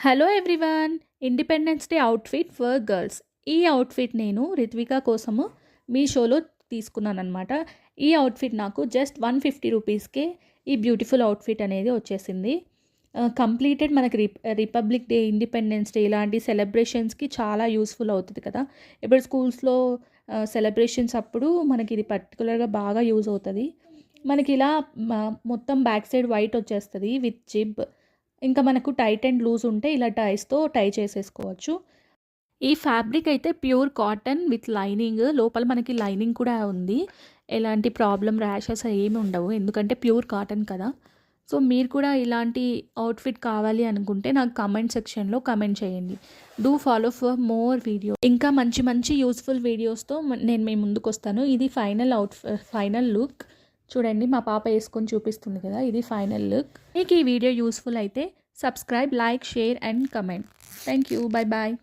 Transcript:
Hello everyone, independence day outfit for girls. ఈ outfit నేను రిత్విక కోసము మీషోలో తీసుకున్నాను అనమాట. ఈ అవుట్ఫిట్ నాకు జస్ట్ 150 రూపీస్కే ఈ బ్యూటిఫుల్ అవుట్ఫిట్ అనేది వచ్చేసింది. కంప్లీటెడ్ మనకి రిపబ్లిక్ డే, ఇండిపెండెన్స్ డే ఇలాంటి సెలబ్రేషన్స్కి చాలా యూస్ఫుల్ అవుతుంది కదా. ఇప్పుడు స్కూల్స్లో సెలబ్రేషన్స్ అప్పుడు మనకి ఇది పర్టికులర్గా బాగా యూజ్ అవుతుంది. మనకి ఇలా మొత్తం బ్యాక్ సైడ్ వైట్ వచ్చేస్తుంది విత్ జిబ్. ఇంకా మనకు టైట్ అండ్ లూజ్ ఉంటే ఇలా టైస్తో టై చేసేసుకోవచ్చు. ఈ ఫ్యాబ్రిక్ అయితే ప్యూర్ కాటన్ విత్ లైనింగ్. లోపల మనకి లైనింగ్ కూడా ఉంది. ఎలాంటి ప్రాబ్లం, ర్యాషెస్ ఏమి ఉండవు, ఎందుకంటే ప్యూర్ కాటన్ కదా. సో మీరు కూడా ఇలాంటి అవుట్ఫిట్ కావాలి అనుకుంటే నాకు కామెంట్ సెక్షన్లో కమెంట్ చేయండి. Do follow for more video. ఇంకా మంచి మంచి యూస్ఫుల్ వీడియోస్తో నేను మీ ముందుకు వస్తాను. ఇది ఫైనల్ లుక్. చూడండి, మా పాప వేసుకొని చూపిస్తుంది కదా, ఇది ఫైనల్ లుక్. మీకు ఈ వీడియో యూస్ఫుల్ అయితే subscribe, like, share and comment. Thank you. Bye bye.